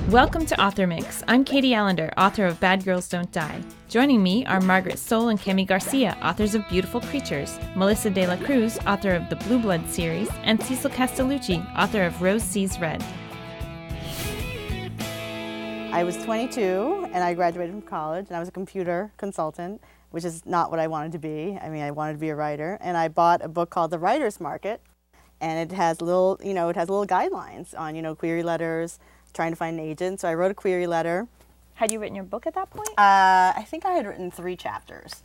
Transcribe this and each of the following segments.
Welcome to AuthorMix. I'm Katie Allender, author of Bad Girls Don't Die. Joining me are Margaret Stoll and Kemi Garcia, authors of Beautiful Creatures, Melissa De La Cruz, author of the Blue Blood series, and Cecil Castellucci, author of Rose Sees Red. I was 22 and I graduated from college and I was a computer consultant, which is not what I wanted to be. I mean, I wanted to be a writer, and I bought a book called The Writer's Market, and it has little guidelines on, query letters, trying to find an agent. So I wrote a query letter. Had you written your book at that point? I think I had written 3 chapters.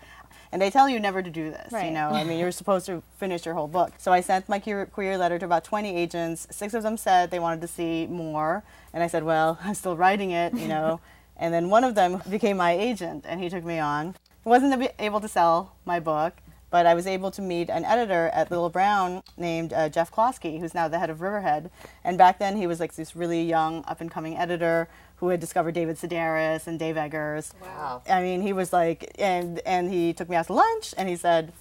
And they tell you never to do this, right. I mean, you're supposed to finish your whole book. So I sent my query letter to about 20 agents. 6 of them said they wanted to see more. And I said, well, I'm still writing it, And then one of them became my agent, and he took me on. I wasn't able to sell my book, but I was able to meet an editor at Little Brown named Jeff Klosky, who's now the head of Riverhead. And back then he was like this really young, up-and-coming editor who had discovered David Sedaris and Dave Eggers. Wow. I mean, he was like, and he took me out to lunch, and he said,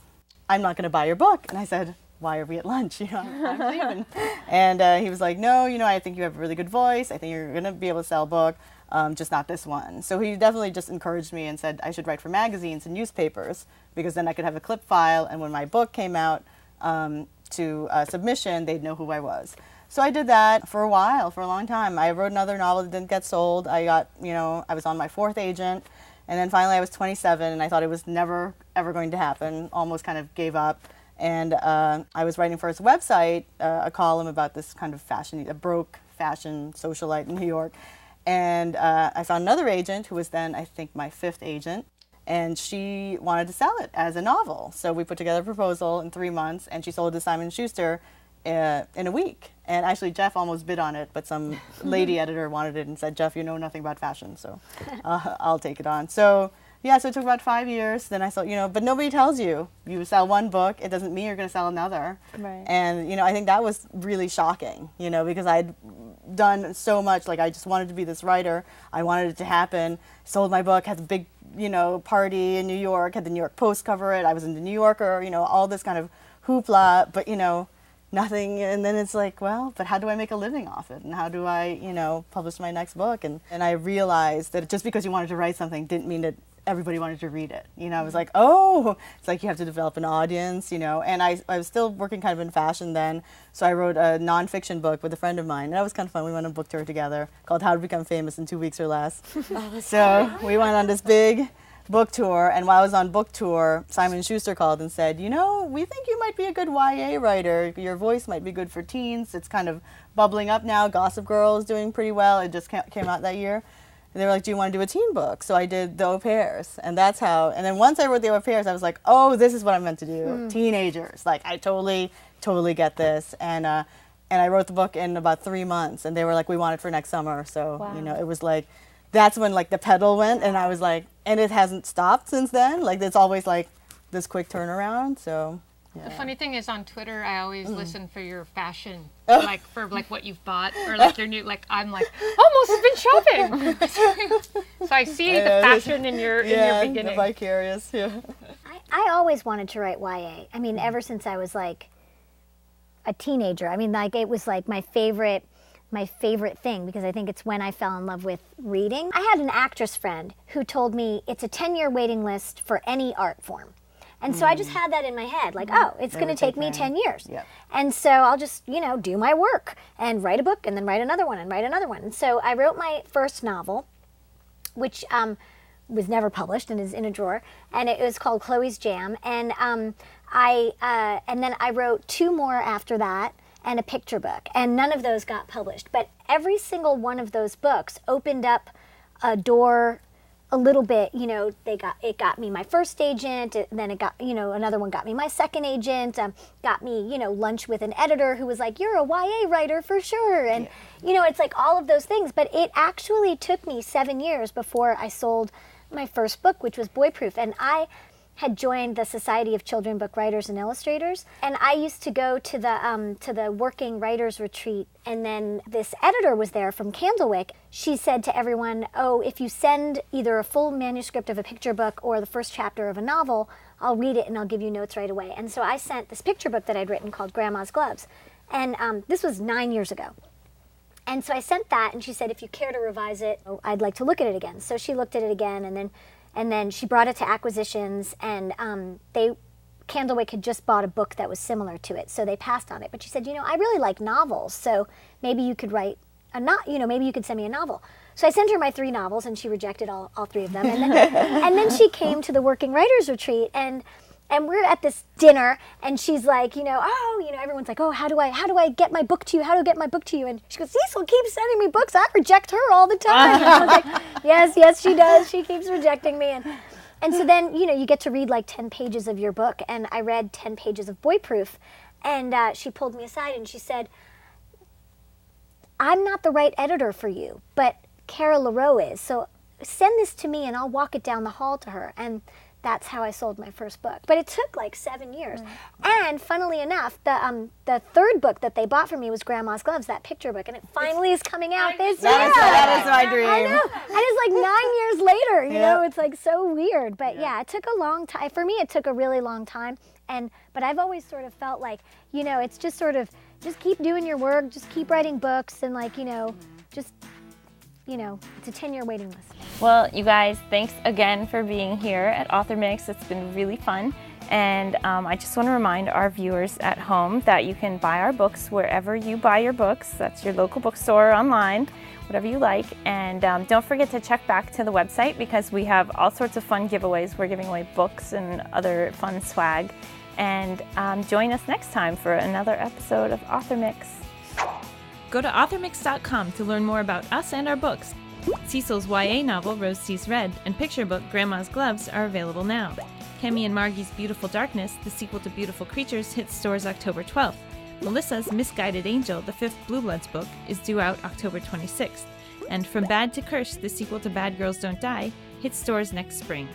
I'm not going to buy your book. And I said, why are we at lunch? I'm leaving. And he was like, no, I think you have a really good voice. I think you're going to be able to sell a book. Just not this one. So he definitely just encouraged me and said I should write for magazines and newspapers, because then I could have a clip file, and when my book came out to submission, they'd know who I was. So I did that for a while, for a long time. I wrote another novel that didn't get sold. I got, I was on my 4th agent, and then finally I was 27, and I thought it was never, ever going to happen, almost kind of gave up. And I was writing for his website, a column about this kind of fashion, a broke fashion socialite in New York. And I found another agent who was then, I think, my 5th agent, and she wanted to sell it as a novel. So we put together a proposal in 3 months, and she sold it to Simon & Schuster in a week. And actually, Jeff almost bid on it, but some lady editor wanted it and said, Jeff, you know nothing about fashion, so I'll take it on. So yeah, so it took about 5 years. Then I saw, but nobody tells you. You sell one book, it doesn't mean you're going to sell another. Right. And, I think that was really shocking, because I'd done so much. Like, I just wanted to be this writer. I wanted it to happen. Sold my book, had the big, party in New York, had the New York Post cover it. I was in the New Yorker, all this kind of hoopla, but, nothing. And then it's like, well, but how do I make a living off it? And how do I, publish my next book? And I realized that just because you wanted to write something didn't mean that everybody wanted to read it. I was like, oh, it's like you have to develop an audience, and I was still working kind of in fashion then, so I wrote a nonfiction book with a friend of mine, and that was kind of fun. We went on a book tour together called How to Become Famous in 2 Weeks or Less. So we went on this big book tour, and while I was on book tour, Simon & Schuster called and said, we think you might be a good YA writer. Your voice might be good for teens. It's kind of bubbling up now. Gossip Girl is doing pretty well. It just came out that year. And they were like, do you want to do a teen book? So I did The Au Pairs, and that's how, and then once I wrote The Au Pairs, I was like, oh, this is what I'm meant to do. Teenagers, like, I totally get this. And I wrote the book in about 3 months, and they were like, we want it for next summer. So, wow. It was like, that's when, like, the pedal went, and I was like, and it hasn't stopped since then. Like, it's always, like, this quick turnaround, so. Yeah. The funny thing is, on Twitter, I always listen for your fashion, like for like what you've bought or like your new. Like I'm like almost been shopping, so I see the fashion in your beginning. The vicarious. Yeah. I always wanted to write YA. I mean, ever since I was like a teenager. I mean, like it was like my favorite thing, because I think it's when I fell in love with reading. I had an actress friend who told me it's a 10-year waiting list for any art form. And so I just had that in my head, like, oh, it's going to take me 10 years. Yep. And so I'll just, do my work and write a book and then write another one and write another one. And so I wrote my first novel, which was never published and is in a drawer, and it was called Chloe's Jam. And then I wrote 2 more after that and a picture book, and none of those got published. But every single one of those books opened up a door a little bit. It got me my first agent, then it got, another one got me my second agent, got me, lunch with an editor who was like, you're a YA writer for sure. And, it's like all of those things. But it actually took me 7 years before I sold my first book, which was Boyproof. And I had joined the Society of Children Book Writers and Illustrators, and I used to go to the Working Writers Retreat, and then this editor was there from Candlewick. She said to everyone, oh, if you send either a full manuscript of a picture book or the first chapter of a novel, I'll read it and I'll give you notes right away. And so I sent this picture book that I'd written called Grandma's Gloves, And this was 9 years ago. And so I sent that, and she said, if you care to revise it, I'd like to look at it again. So she looked at it again, and then she brought it to acquisitions, and Candlewick had just bought a book that was similar to it, so they passed on it. But she said, I really like novels, so maybe you could write maybe you could send me a novel. So I sent her my 3 novels, and she rejected all 3 of them. And then she came to the Working Writers Retreat, and we're at this dinner, and she's like, everyone's like, how do I get my book to you? How do I get my book to you? And she goes, Cecil keeps sending me books. I reject her all the time. And I was like, yes, she does. She keeps rejecting me. And so then, you get to read like 10 pages of your book. And I read 10 pages of Boy Proof. And she pulled me aside and she said, I'm not the right editor for you, but Cara LaRoe is. So send this to me and I'll walk it down the hall to her. And that's how I sold my first book. But it took like 7 years. And funnily enough, the third book that they bought for me was Grandma's Gloves, that picture book. And it finally is coming out this year. That is my dream. I know. And it's like 9 years later, you know, it's like so weird. But yeah, it took a long time. For me, it took a really long time. But I've always sort of felt like, it's just sort of, just keep doing your work, just keep writing books, and just, it's a 10-year waiting list. Well, you guys, thanks again for being here at AuthorMix. It's been really fun. And I just want to remind our viewers at home that you can buy our books wherever you buy your books. That's your local bookstore or online, whatever you like. And don't forget to check back to the website because we have all sorts of fun giveaways. We're giving away books and other fun swag. And join us next time for another episode of AuthorMix. Go to authormix.com to learn more about us and our books. Cecil's YA novel, Rose Sees Red, and picture book, Grandma's Gloves, are available now. Kemi and Margie's Beautiful Darkness, the sequel to Beautiful Creatures, hits stores October 12th. Melissa's Misguided Angel, the 5th Blue Bloods book, is due out October 26th. And From Bad to Curse, the sequel to Bad Girls Don't Die, hits stores next spring.